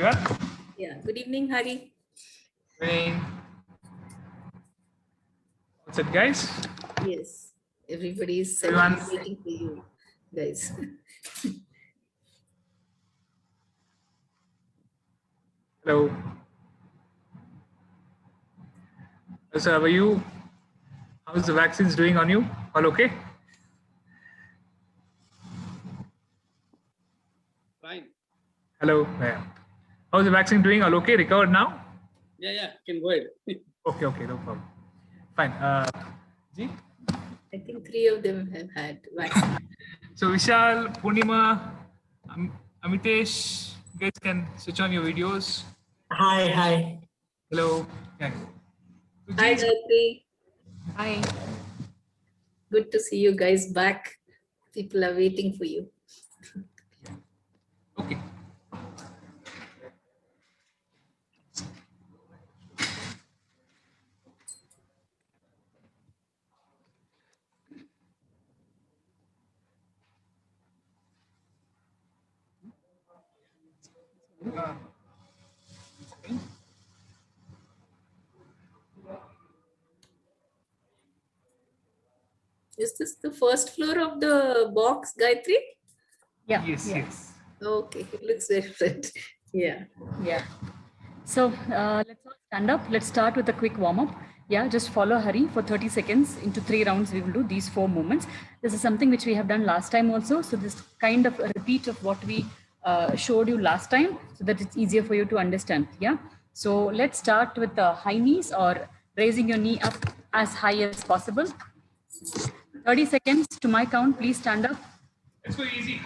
everyone. Yeah. Good evening, Hari. Good evening. What's up, guys? Yes. Everybody is Everyone. waiting for you, guys. Hello. So, how are you? How's the vaccines doing on you? All okay? Fine. Hello. Yeah. How's the vaccine doing? All okay? Recovered now? Yeah, can go ahead. Okay, no problem. Fine. Ji? I think 3 of them have had vaccine. So, Vishal, Purnima, Amitesh, you guys can switch on your videos. Hi. Hello. Yeah. So, Hi, Ji, Gayatri. Hi. Good to see you guys back. People are waiting for you. okay. Is this the first floor of the box, Gayatri? Yeah. Yes. Okay, it looks different. Yeah. Yeah. So let's all stand up. Let's start with a quick warm up. Yeah, just follow Hari for 30 seconds. Into 3 rounds, we will do these 4 movements. This is something which we have done last time also. So this kind of a repeat of what we showed you last time, so that it's easier for you to understand. Yeah. So let's start with the high knees or raising your knee up as high as possible. 30 seconds to my count. Please stand up. Let's go easy.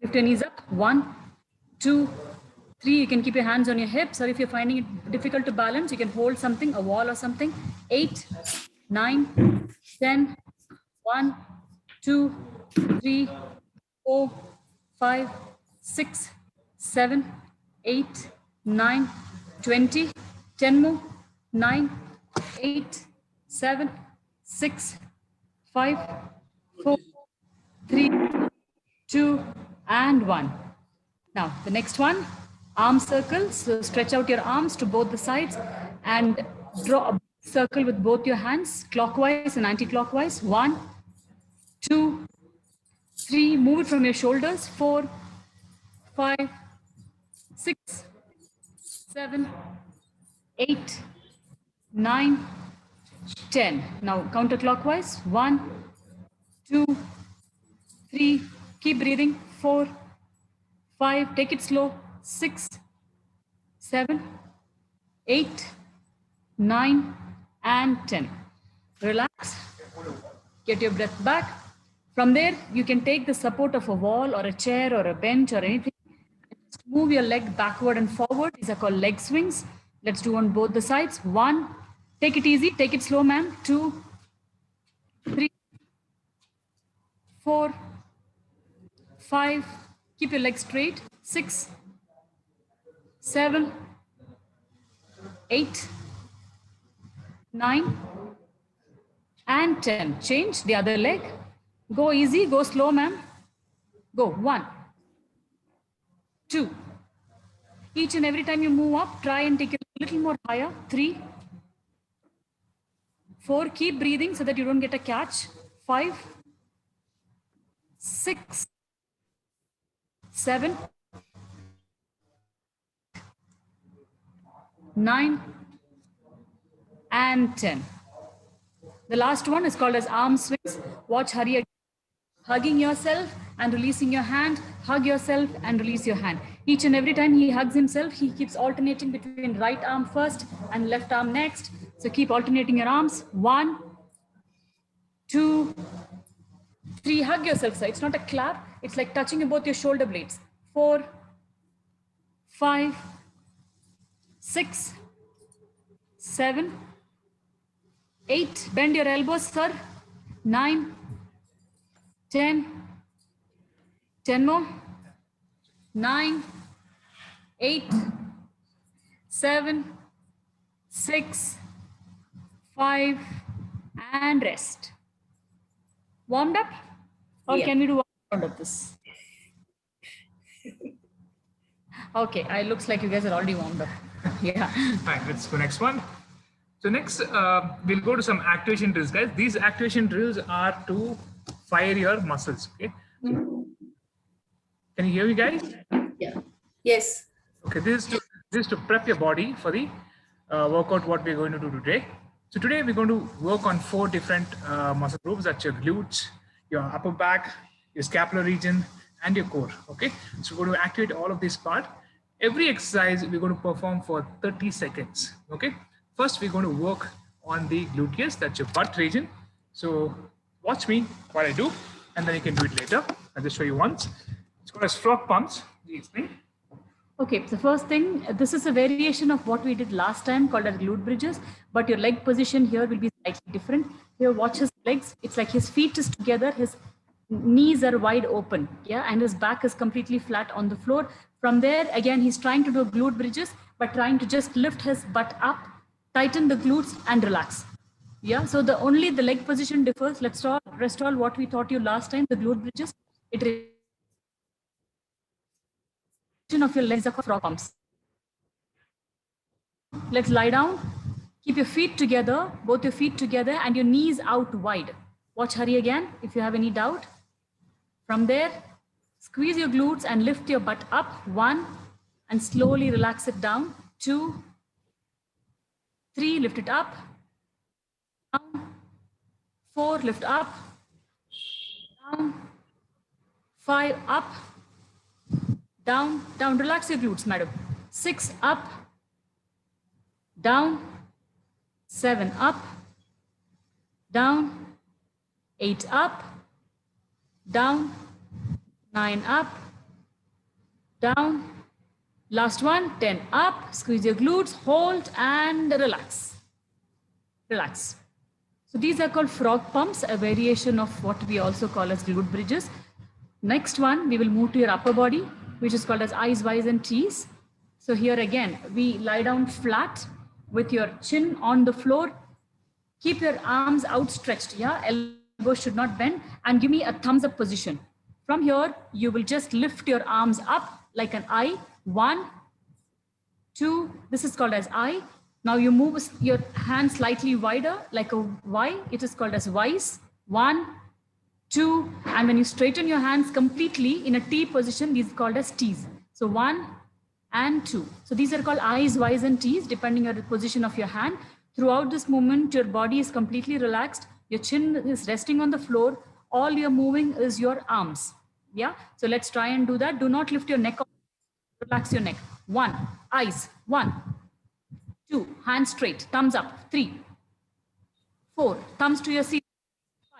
Lift your knees up. 1, 2, 3. You can keep your hands on your hips, or if you're finding it difficult to balance, you can hold something, a wall or something. 8, 9, 10. 1, 2, 3, 4, 5, 6, 7, 8, 9, 20. 10 more. 9, 8, 7, 6, 5, 4, 3, 2, and 1. Now, the next one, arm circle. So stretch out your arms to both the sides and draw a circle with both your hands, clockwise and anti-clockwise. 1, 2, 3. Move it from your shoulders. 4, 5, 6, 7, 8, 9, 10. Now, counterclockwise. 1, 2, 3. Keep breathing. 4, 5, take it slow. 6, 7, 8, 9, and 10. Relax. Get your breath back. From there, you can take the support of a wall or a chair or a bench or anything. Just move your leg backward and forward. These are called leg swings. Let's do on both the sides. 1, take it easy, take it slow, ma'am. 2, 3, 4, 5, keep your legs straight. 6, 7, 8, 9, and 10. Change the other leg. Go easy, go slow, ma'am. Go. 1, 2. Each and every time you move up, try and take it a little more higher. 3, 4. Keep breathing so that you don't get a catch. 5, 6, 7, 9, and 10. The last one is called as arm swings. Watch Hari again. Hugging yourself and releasing your hand. Hug yourself and release your hand. Each and every time he hugs himself, he keeps alternating between right arm first and left arm next. So keep alternating your arms. 1, 2, 3. Hug yourself, sir. It's not a clap. It's like touching both your shoulder blades. 4, 5, 6, 7, 8. Bend your elbows, sir. 9, 10. 10 more. 9, 8, 7, 6, 5, and rest. Warmed up? Or Yeah. can we do one round of this? Okay, it looks like you guys are already warmed up. Yeah. Fine, let's go next one. So next, we'll go to some activation drills, guys. These activation drills are to fire your muscles, okay? Can you hear me, guys? Yeah. Yes. Okay, this is to prep your body for the workout what we're going to do today. So today we're going to work on 4 different muscle groups. That's your glutes, your upper back, your scapular region, and your core. Okay, so we're going to activate all of this part. Every exercise we're going to perform for 30 seconds. Okay, first we're going to work on the gluteus. That's your butt region. So watch me while I do, and then you can do it later. I'll just show you once. It's called as frog pumps. Do you explain? Okay, so first thing, this is a variation of what we did last time called as glute bridges, but your leg position here will be slightly different. Here, watch his legs. It's like his feet is together, his knees are wide open, yeah, and his back is completely flat on the floor. From there, again, he's trying to do glute bridges, but trying to just lift his butt up, tighten the glutes and relax. Yeah, so the leg position differs. Let's rest all what we taught you last time, the glute bridges. It of your legs are called frog pumps. Let's lie down. Keep your feet together, both your feet together and your knees out wide. Watch Hari again if you have any doubt. From there, squeeze your glutes and lift your butt up. 1, and slowly relax it down. 2, 3, lift it up. Down. 4, lift up. Down. 5, up. Down, down, relax your glutes, madam. 6, up, down, 7, up, down, 8, up, down, 9, up, down, last one, 10, up, squeeze your glutes, hold and relax. Relax. So these are called frog pumps, a variation of what we also call as glute bridges. Next one, we will move to your upper body, which is called as eyes, Ys, and Ts. So here again, we lie down flat with your chin on the floor. Keep your arms outstretched, yeah? Elbows should not bend, and give me a thumbs up position. From here, you will just lift your arms up like an I. 1, 2, this is called as I. Now you move your hand slightly wider like a Y. It is called as Ys. 1, 2, and when you straighten your hands completely in a T position, these are called as T's. So 1 and 2. So these are called I's, Y's, and T's depending on the position of your hand. Throughout this movement, your body is completely relaxed. Your chin is resting on the floor. All you're moving is your arms. Yeah. So let's try and do that. Do not lift your neck up. Relax your neck. 1, eyes. 1, 2, hands straight. Thumbs up. 3, 4, thumbs to your seat.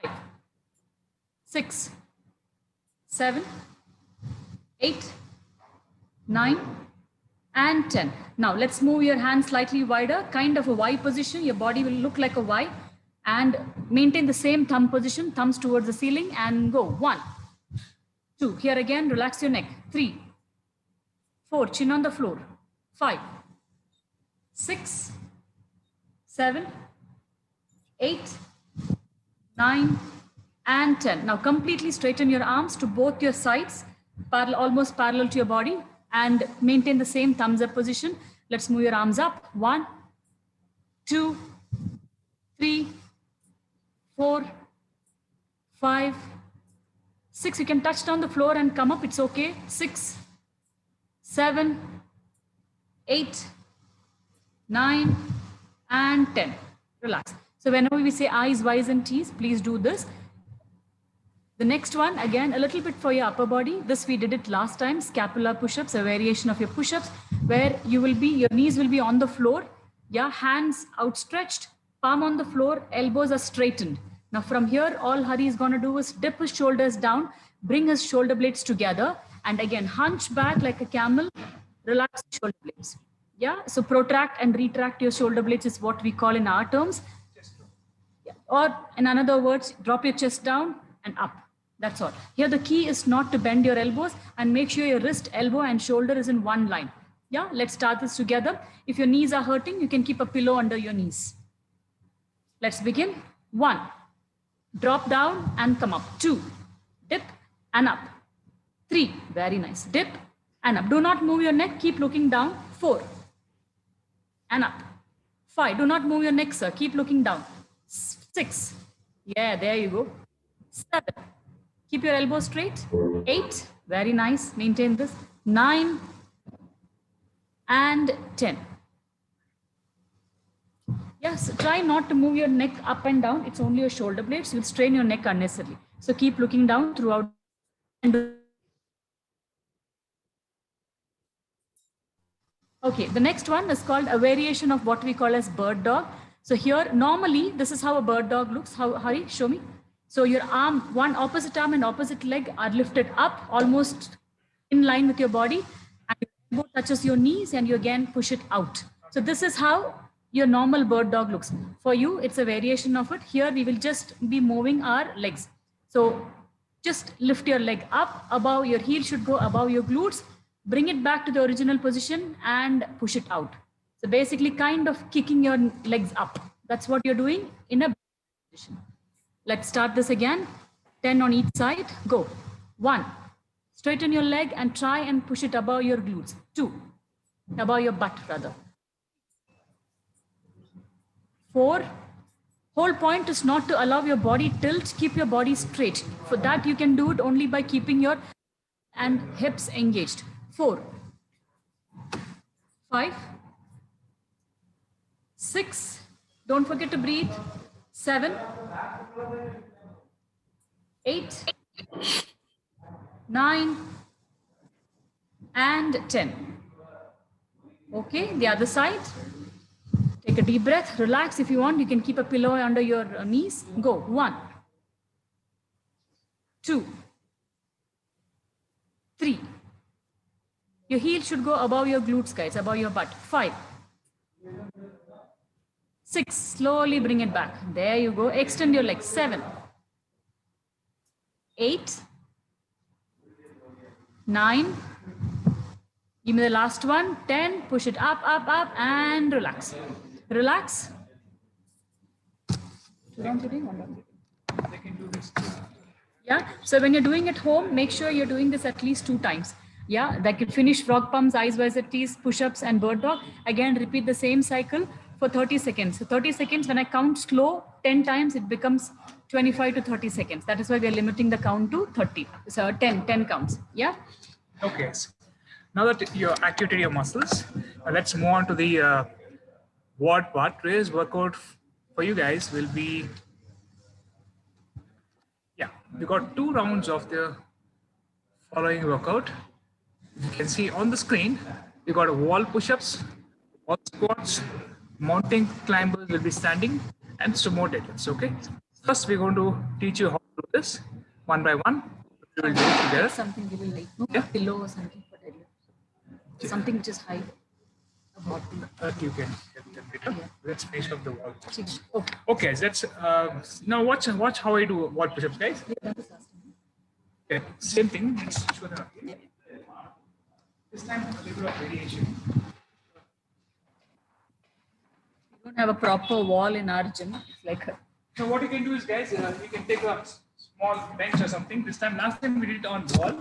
5, 6, 7, 8, 9, and 10. Now let's move your hands slightly wider, kind of a Y position. Your body will look like a Y, and maintain the same thumb position, thumbs towards the ceiling, and go. 1, 2, here again, relax your neck. 3, 4, chin on the floor. 5, 6, 7, 8, 9, and 10. Now completely straighten your arms to both your sides, almost parallel to your body, and maintain the same thumbs up position. Let's move your arms up. 1, 2, 3, 4, 5, 6. You can touch down the floor and come up. It's okay. 6, 7, 8, 9, and 10. Relax. So whenever we say I's, Y's, and T's, please do this. The next one, again, a little bit for your upper body. This we did it last time, scapular push-ups, a variation of your push-ups, where your knees will be on the floor. Yeah, hands outstretched, palm on the floor, elbows are straightened. Now from here, all Hari is going to do is dip his shoulders down, bring his shoulder blades together, and again, hunch back like a camel, relax the shoulder blades. Yeah, so protract and retract your shoulder blades is what we call in our terms. Yeah. Or in other words, drop your chest down and up. That's all. Here the key is not to bend your elbows, and make sure your wrist, elbow, and shoulder is in one line. Yeah, let's start this together. If your knees are hurting, you can keep a pillow under your knees. Let's begin. 1, drop down and come up. 2, dip and up. 3, very nice. Dip and up. Do not move your neck. Keep looking down. 4 and up. 5. Do not move your neck, sir. Keep looking down. 6. Yeah, there you go. 7. Keep your elbow straight. 8. Very nice. Maintain this. 9 and 10. Yes, try not to move your neck up and down. It's only your shoulder blades. You'll strain your neck unnecessarily. So keep looking down throughout. Okay, the next one is called a variation of what we call as bird dog. So here, normally, this is how a bird dog looks. How, Hari, show me. So your arm, one opposite arm and opposite leg are lifted up, almost in line with your body. And your elbow touches your knees and you again push it out. So this is how your normal bird dog looks. For you, it's a variation of it. Here, we will just be moving our legs. So just lift your leg up above, your heel should go above your glutes, bring it back to the original position and push it out. So basically kind of kicking your legs up. That's what you're doing in a position. Let's start this again. 10 on each side, go. 1, straighten your leg and try and push it above your glutes. 2, above your butt rather. 4, whole point is not to allow your body tilt, keep your body straight. For that, you can do it only by keeping your and hips engaged. 4, 5, 6, don't forget to breathe. 7, 8, 9, and 10. Okay, the other side. Take a deep breath, relax. If you want, you can keep a pillow under your knees. Go. 1, 2, 3. Your heel should go above your glutes, guys, above your butt. 5, 6. Slowly bring it back. There you go. Extend your legs. 7, 8, 9. Give me the last one. 10. Push it up, up, up, and relax. Relax. Yeah. So when you're doing at home, make sure you're doing this at least 2 times. Yeah. That could finish frog pumps, eyes wide tees, push-ups, and bird dog. Again, repeat the same cycle for 30 seconds. So 30 seconds, when I count slow 10 times, it becomes 25 to 30 seconds. That is why we are limiting the count to 30. So 10 counts. Yeah. Okay. So now that you activated your muscles, let's move on to the what part. Today's workout for you guys will be, yeah, we got 2 rounds of the following workout. You can see on the screen, we got wall push-ups, wall squats, mountain climbers will be standing, and sumo deadlifts. Okay. First, we're going to teach you how to do this one by one. We will do it together. Something we will like, no? Yeah. Pillow or something for deadlift. Something which is high. That you can get them later. Yeah. Let's finish up the wall. Okay. Okay, so let's now watch how I do wall push-ups, guys. Okay, same thing. Let's show them again. This time a little of variation. We don't have a proper wall in our gym. It's like So what you can do is, guys, you can take a small bench or something. This time, last time we did it on wall.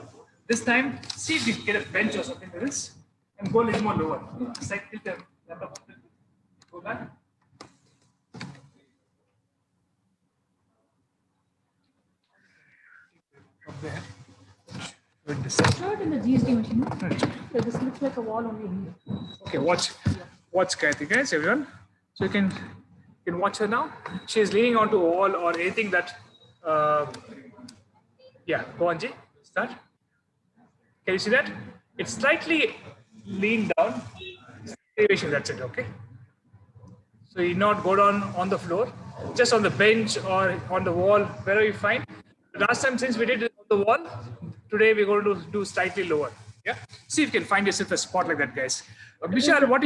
This time, see if you get a bench or something like this, and go a little more lower. Side tilt the laptop. Go back. Up there. With this. not in the GST machine. So this looks like a wall only here. Okay, watch Kathy, guys, everyone. So you can watch her now. She is leaning onto a wall or anything that. Yeah, go on, Jay. Start. Can you see that? It's slightly leaned down. Elevation, that's it. Okay. So you not go down on the floor, just on the bench or on the wall, wherever you find. Last time, since we did it on the wall, today we're going to do slightly lower. Yeah. See if you can find yourself a spot like that, guys. Vishal, what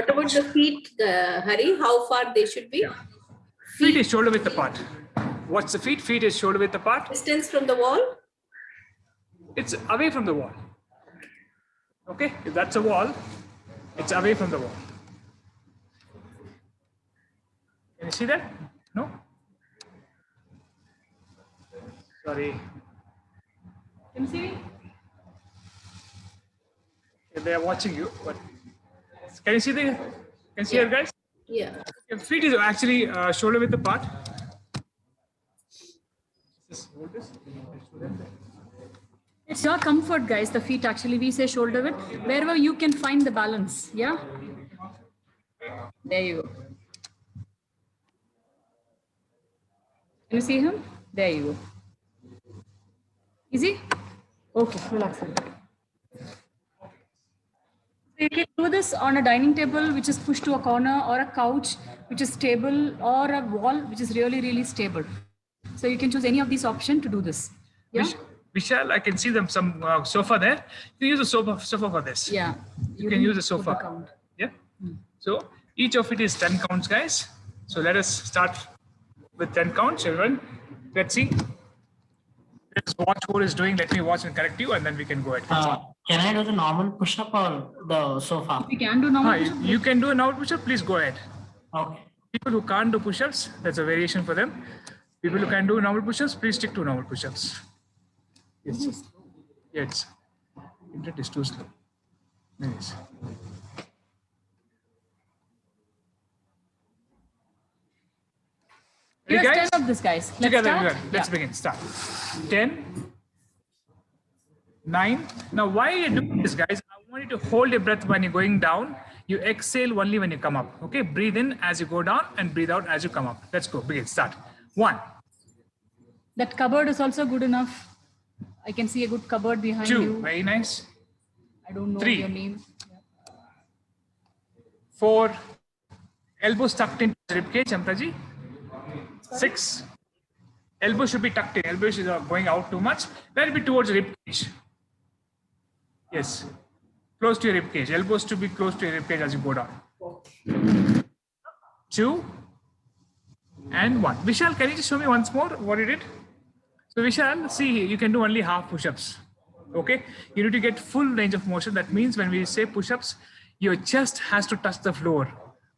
about the feet, Hari? How far they should be? Feet is shoulder width apart. What's the feet? Feet is shoulder width apart. Distance from the wall? It's away from the wall. Okay, if that's a wall, it's away from the wall. Can you see that? No? Sorry. Can you see me? They are watching you, but can you see Yeah. her, guys? Yeah. Your feet is actually shoulder width apart. Just hold this. It's your comfort, guys. The feet actually, we say shoulder width, wherever you can find the balance. Yeah. There you go. Can you see him? There you go. Easy? Okay, relax. So you can do this on a dining table, which is pushed to a corner, or a couch, which is stable, or a wall, which is really, really stable. So you can choose any of these options to do this. Yeah. Vishal, I can see some sofa there. You can use a sofa for this. Yeah. You can use a put the sofa. count. Yeah. So each of it is 10 counts, guys. So let us start with 10 counts, everyone. Let's see. Let's watch who is doing. Let me watch and correct you, and then we can go ahead. Can I do the normal push-up or the sofa? We can do normal. You can do a normal push-up. Please go ahead. Okay. People who can't do push-ups, that's a variation for them. People who can do normal push-ups, please stick to normal push-ups. Yes. Yes. Internet is too slow. Anyways. Give Ready, us 10 of this, guys. Let's Together, start. everyone. Let's begin. Start. 10, 9. Now, why are you doing this, guys? I want you to hold your breath when you're going down. You exhale only when you come up. Okay? Breathe in as you go down and breathe out as you come up. Let's go. Begin. Start. 1, That cupboard is also good enough. I can see a good cupboard behind 2. you. Very nice. I don't know 3. your name. 4. Elbows tucked into the ribcage, Amtaji. 6. Elbows should be tucked in. Elbows is going out too much. Let it be towards the ribcage. Yes. Close to your ribcage. Elbows to be close to your ribcage as you go down. 2 and 1. Vishal, can you just show me once more what you did? So Vishal, see, you can do only half push-ups. Okay? You need to get full range of motion. That means when we say push-ups, your chest has to touch the floor.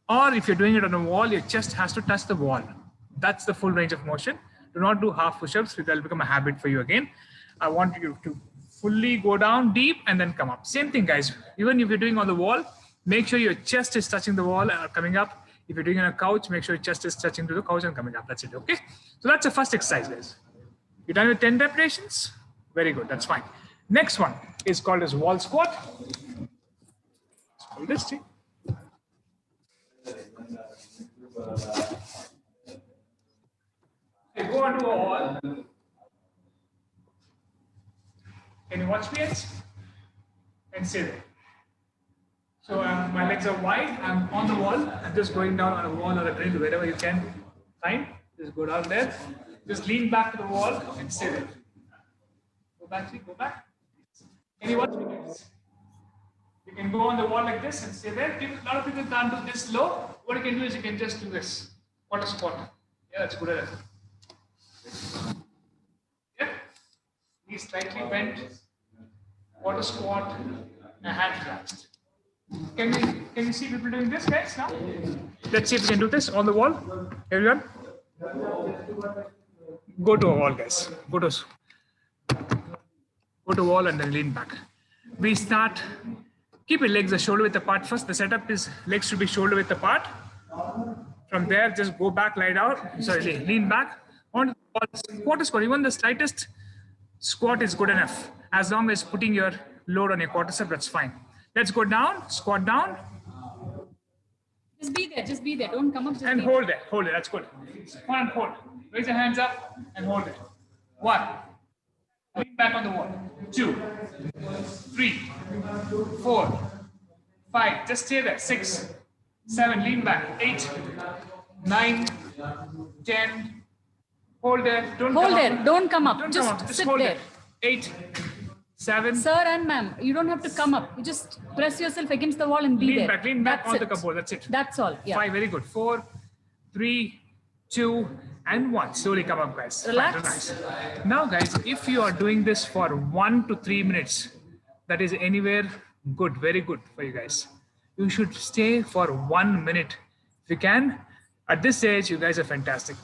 Or if you're doing it on a wall, your chest has to touch the wall. That's the full range of motion. Do not do half push-ups. It will become a habit for you again. I want you to fully go down deep and then come up. Same thing, guys. Even if you're doing on the wall, make sure your chest is touching the wall or coming up. If you're doing on a couch, make sure your chest is touching to the couch and coming up. That's it, okay? So that's the first exercise, guys. You're done with 10 repetitions? Very good, that's fine. Next one is called as wall squat. Hold this thing. You go onto a wall. Can you watch me yet? And stay there. So my legs are wide, I'm on the wall. I'm just going down on a wall or a grill, wherever you can find. Just go down there. Just lean back to the wall and stay there. Go back, see, go back. Can you watch me, guys? You can go on the wall like this and stay there. A lot of people can't do this low. What you can do is you can just do this. Quarter squat. Yeah, that's good enough. Yeah. Knees slightly bent. Quarter squat. And hands relaxed. Can you see people doing this, guys, now? Let's see if we can do this on the wall. Everyone? Go to a wall, guys. Go to wall and then lean back. We start, keep your legs shoulder width apart first. The setup is legs should be shoulder width apart. From there, just go back, lie down. Sorry, lean back. On the wall, quarter squat. Even the slightest squat is good enough. As long as putting your load on your quadricep, that's fine. Let's go down, squat down. Just be there. Don't come up. Just And be hold it, that's good. One and hold. Raise your hands up and hold it. 1. Lean back on the wall. 2, 3, 4, 5. Just stay there. 6, 7. Lean back. 8, 9, 10. Hold there. Don't Hold come there. up. Don't come up. Don't Just come up. Just sit hold there. it. 8, 7. Sir and ma'am, you don't have to come up. You just press yourself against the wall and be Lean there. back on That's the it. cupboard. That's it. That's all. Yeah. 5. Very good. 4, 3, 2, and 1. Slowly come up, guys. Relax. Relax. Now, guys, if you are doing this for 1 to 3 minutes, that is anywhere good, very good for you guys. You should stay for 1 minute. If you can, at this age, you guys are fantastic.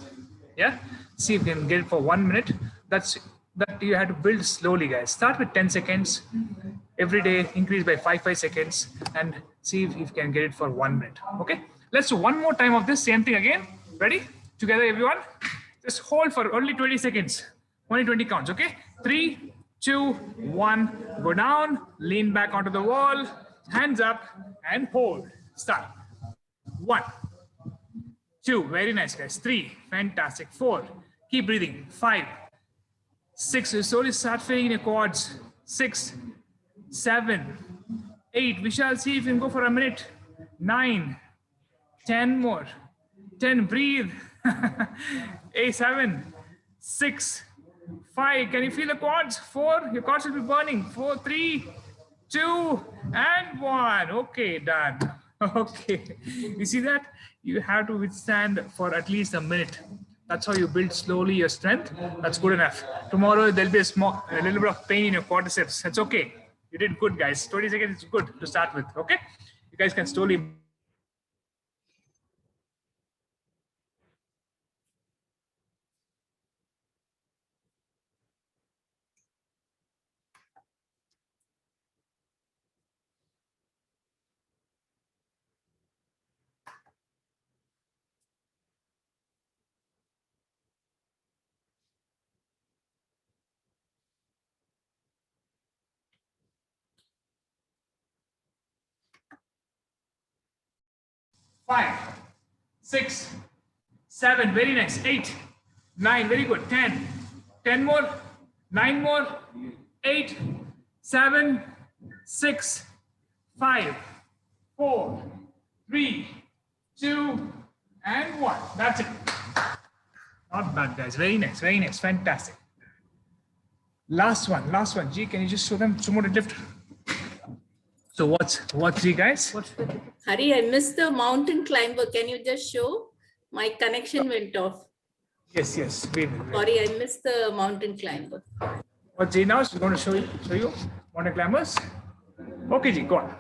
Yeah? See if you can get it for 1 minute. That you have to build slowly, guys. Start with 10 seconds. every day, increase by 5 seconds, and see if you can get it for 1 minute. Okay, let's do one more time of this same thing again. Ready? Together, everyone. Just hold for only 20 seconds. Only 20 counts. Okay, 3, 2, 1. Go down, lean back onto the wall, hands up, and hold. Start. 1, 2, very nice, guys. 3, fantastic. 4, keep breathing. 5, 6, you slowly start feeling in your quads. 6, 7, 8, we shall see if you can go for a minute. 9, 10 more. 10, breathe. 8, 7, 6, 5, can you feel the quads? 4, your quads will be burning. 4, 3, 2, and 1. Okay, done. Okay, you see that? You have to withstand for at least a minute. That's how you build slowly your strength. That's good enough. Tomorrow there'll be a little bit of pain in your quadriceps. That's okay. You did good, guys. 20 seconds is good to start with. Okay, you guys can slowly. Five, 6, 7, very nice. 8, 9, very good. 10, 10 more, 9 more, 8, 7, 6, 5, 4, 3, 2, and 1. That's it. Not bad, guys. Very nice, very nice. Fantastic. Last one, last one. G, can you just show them sumo deadlift? So what's G, guys? Hari, I missed the mountain climber. Can you just show? My connection went off. Yes, we will. Sorry, I missed the mountain climber. What G now is going to show you mountain climbers. Okay, G, go on.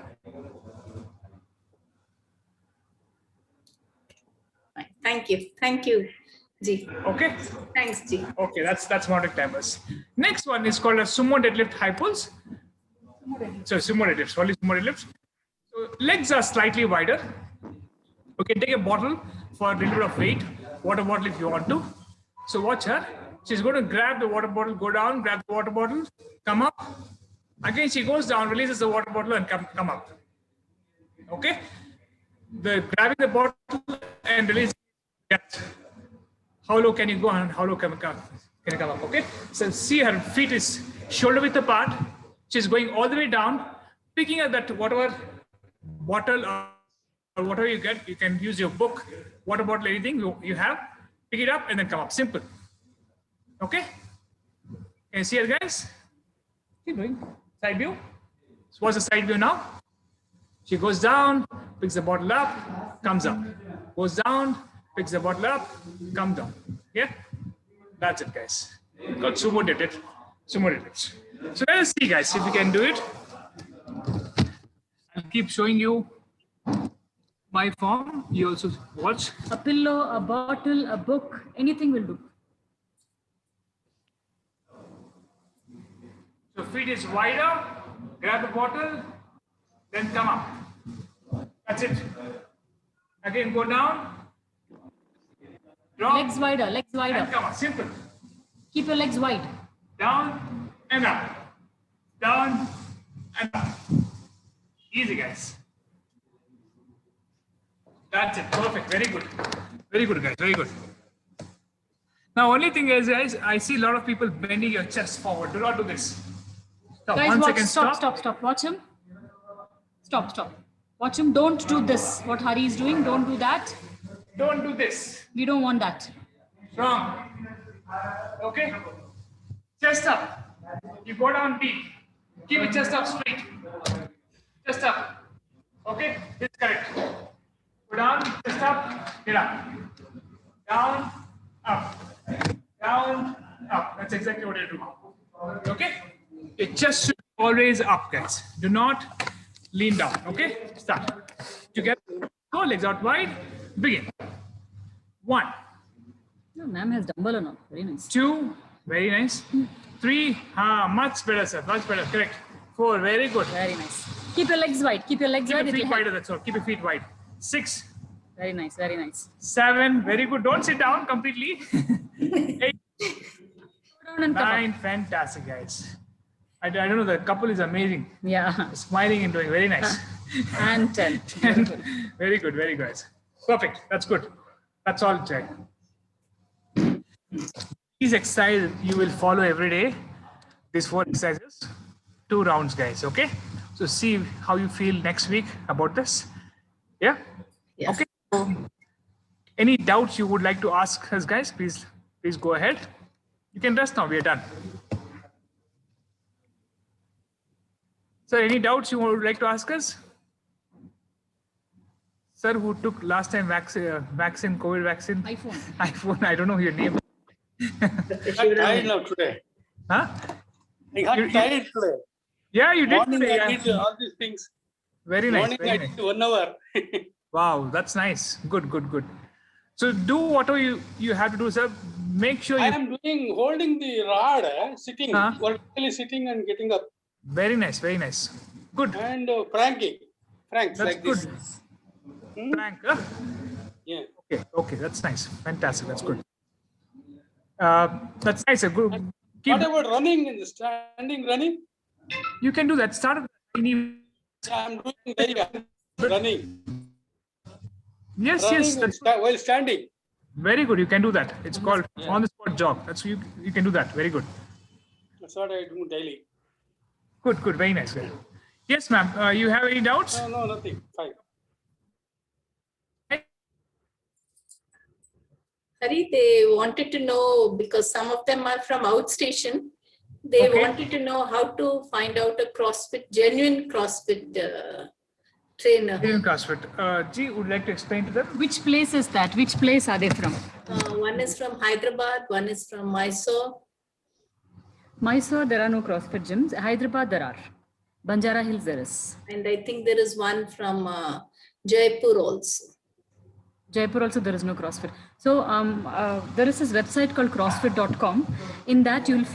Thank you, G. Okay. Thanks, G. Okay, that's mountain climbers. Next one is called a sumo deadlift high pulse. So sumo deadlifts, only sumo deadlifts. So legs are slightly wider. Okay, take a bottle for a little bit of weight, water bottle if you want to. So watch her. She's going to grab the water bottle, go down, grab the water bottle, come up. Again, she goes down, releases the water bottle, and come up. Okay. The grabbing the bottle and release. How low can you go and how low can you come up? Okay. So see, her feet is shoulder width apart. She's going all the way down, picking up that whatever bottle or whatever you get. You can use your book, water bottle, anything you have. Pick it up and then come up. Simple. Okay. Can you see it, guys? Keep doing side view. So what's the side view now? She goes down, picks the bottle up, comes up. Goes down, picks the bottle up, comes down. Yeah, that's it, guys. Got sumo deadlift. So let's see, guys, if we can do it. I'll keep showing you my form. You also watch. A pillow, a bottle, a book, anything will do. So feet is wider, grab the bottle, then come up. That's it. Again, go down. Drop. Legs wider, And come up. Simple. Keep your legs wide. Down and up. Down and up. Easy, guys. That's it. Perfect. Very good. Very good, guys. Very good. Now, only thing is, guys, I see a lot of people bending your chest forward. Do not do this. Stop. Guys, 1 watch, second. stop. Watch him. Stop. Watch him. Don't do this. What Hari is doing, don't do that. Don't do this. We don't want that. Strong. Okay. Chest up. You go down deep. Keep your chest up straight. Chest up. Okay. This is correct. Go down. Chest up. Get up. Down. Up. Down. Up. That's exactly what you do. Okay. Your chest should be always up, guys. Do not lean down. Okay. Start. Together. Go legs out wide. Begin. 1. No, ma'am has dumbbell or not. Very nice. 2, very nice. 3, much better, sir. Much better. Correct. 4. Very good. Very nice. Keep your legs wide. Keep your legs Keep wide. your It'll feet help. wide. That's all. Keep your feet wide. 6. Very nice. Very nice. 7. Very good. Don't sit down completely. 8. Go down and come 9. Fantastic, guys. I don't know. The couple is amazing. up. Yeah. Smiling and doing very nice. And 10. Beautiful. Very good. Very good, guys. Perfect. That's good. That's all, Jay. These exercises you will follow every day. These 4 exercises, 2 rounds, guys. Okay. So see how you feel next week about this. Yeah. Yes. Okay. Any doubts you would like to ask us, guys? Please go ahead. You can rest now. We are done. Sir, any doubts you would like to ask us? Sir, who took last time vaccine, COVID vaccine? iPhone. iPhone. I don't know your name. I got tired now today. Huh? I got tired today. Yeah, you did Morning today. I Yeah. did all these things. Very nice. Morning Very I nice. did 1 hour. Wow, that's nice. Good, good, good. So do whatever you have to do, sir. Make sure I you. am holding the rod, sitting, Huh? vertically sitting and getting up. Very nice. Very nice. Good. And Franks That's like good. this. Frank. Huh? Yeah. Okay. Okay. That's nice. Fantastic. That's good. That's nice. Sir. Good. Keep, What about running in the standing running? you can do that. Start. Yeah, I'm doing daily running. Yes. Running Yes. while standing. Very good. You can do that. It's called on the spot jog. That's you can do that. Very good. That's what I do daily. Good. Good. Very nice. Sir. Yes, ma'am. You have any doubts? No, nothing. Fine. Hari, they wanted to know, because some of them are from outstation, they Okay. wanted to know how to find out a genuine CrossFit trainer. In CrossFit. G, would like to explain to them? Which place is that? Which place are they from? One is from Hyderabad, one is from Mysore. Mysore, there are no CrossFit gyms. Hyderabad, there are. Banjara Hills, there is. And I think there is one from Jaipur also. Jaipur also, there is no CrossFit. So there is this website called CrossFit.com. In that you'll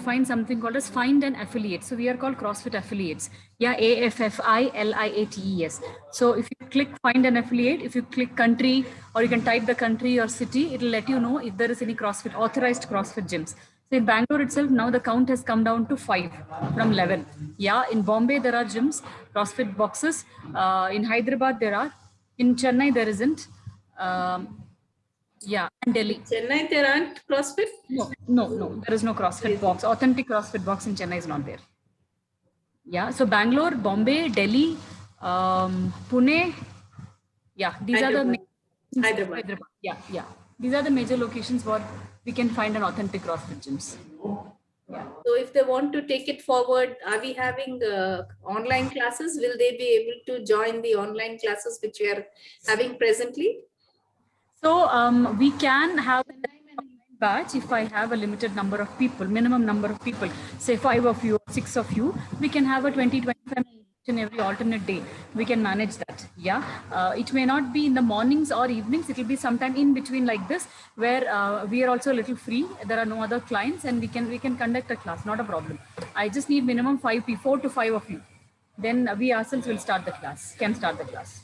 find something called as Find an Affiliate. So we are called CrossFit Affiliates. Yeah, AFFILIATES. So if you click Find an Affiliate, if you click country, or you can type the country or city, it'll let you know if there is any CrossFit, authorized CrossFit gyms. So in Bangalore itself, now the count has come down to 5 from 11. Yeah, in Bombay, there are gyms, CrossFit boxes. In Hyderabad, there are. In Chennai, there isn't. Yeah, and Delhi. Chennai, there aren't CrossFit? No, there is no CrossFit box. Authentic CrossFit box in Chennai is not there. Yeah, so Bangalore, Bombay, Delhi, Pune. Yeah, these are the Hyderabad. Yeah. These are the major locations where we can find an authentic CrossFit gyms. Yeah. So if they want to take it forward, are we having online classes? Will they be able to join the online classes which we are having presently? So we can have a batch if I have a limited number of people, minimum number of people, say 5 of you, 6 of you, we can have a 20-25 in every alternate day. We can manage that. Yeah. It may not be in the mornings or evenings. It will be sometime in between like this, where we are also a little free. There are no other clients and we can conduct a class. Not a problem. I just need minimum 4 to 5 of you. Then we ourselves will start the class, can start the class.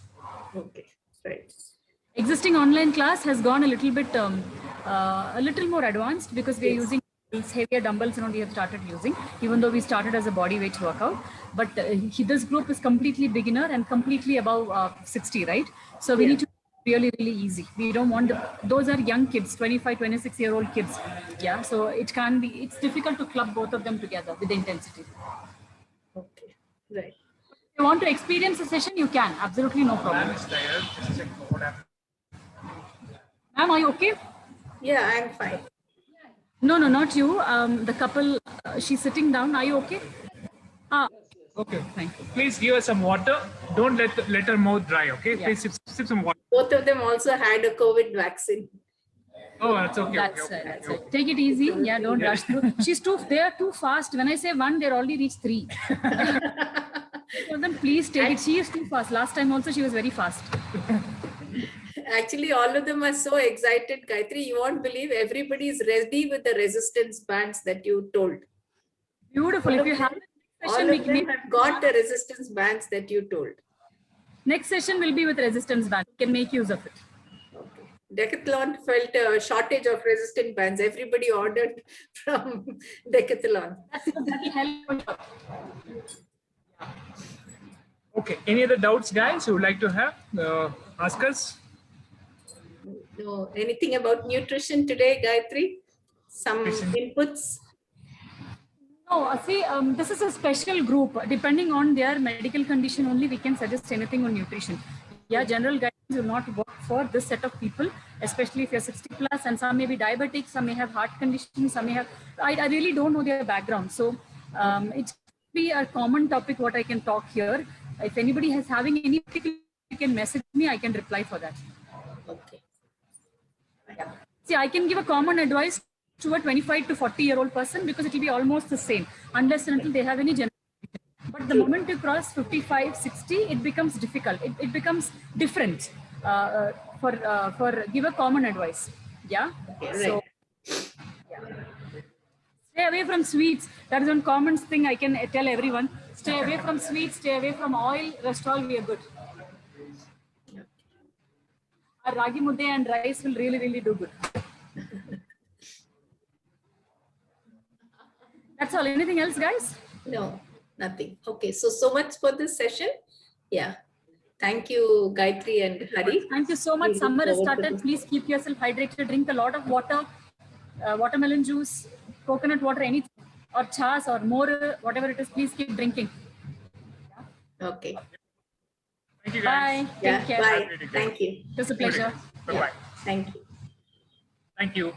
Okay, right. Existing online class has gone a little bit, a little more advanced because we are using heavier dumbbells and we have started using, even though we started as a body weight workout. But this group is completely beginner and completely above 60, right? So we need to really easy. We don't want those are young kids, 25, 26-year-old kids. Yeah, so it's difficult to club both of them together with the intensity. Okay, right. If you want to experience a session, you can. Absolutely no problem. Ma'am, are you okay? Yeah, I'm fine. No, not you. The couple, she's sitting down. Are you okay? Okay. Fine. Please give her some water. Don't let her mouth dry. Okay. Yeah. Please sip some water. Both of them also had a COVID vaccine. Oh, that's okay. That's okay, right. okay, That's okay. right. Take it easy. Yeah, don't rush through. They are too fast. When I say 1, they're already reached 3. So then please take it. She is too fast. Last time also she was very fast. Actually, all of them are so excited, Gayatri. You won't believe everybody is ready with the resistance bands that you told. Beautiful. If you have it, all session, of them have got the resistance bands that you told. next session will be with resistance band. You can make use of it. Okay. Decathlon felt a shortage of resistant bands. Everybody ordered from Decathlon. That will help. Okay. Any other doubts, guys? You would like to have? Ask us. No, anything about nutrition today, Gayatri? Some Nutrition. inputs? No, see, this is a special group. Depending on their medical condition only, we can suggest anything on nutrition. Yeah, general guidance will not work for this set of people, especially if you're 60 plus, and some may be diabetic, some may have heart conditions, some may have, I really don't know their background. So it be a common topic what I can talk here. If anybody has having any particular, you can message me, I can reply for that. Okay. Yeah. See, I can give a common advice to a 25 to 40-year-old person because it will be almost the same unless and until they have any general. But the moment you cross 55, 60, it becomes difficult. It becomes different for give a common advice. Yeah. Okay, So, right. yeah. Stay away from sweets. That is one common thing I can tell everyone. Stay away from sweets. Stay away from oil. Rest all we are good. Our ragi mudde and rice will really, really do good. That's all. Anything else, guys? No, nothing. Okay, so much for this session. Yeah. Thank you, Gayatri and Hari. Thank you so much. We look Summer has forward to started. this. Please keep yourself hydrated. Drink a lot of water, watermelon juice, coconut water, anything, or chas or more, whatever it is. Please keep drinking. Okay. Thank you, guys. Bye. Yeah, Take care. bye. Thank you. It was a pleasure. Bye-bye. Thank you. Thank you.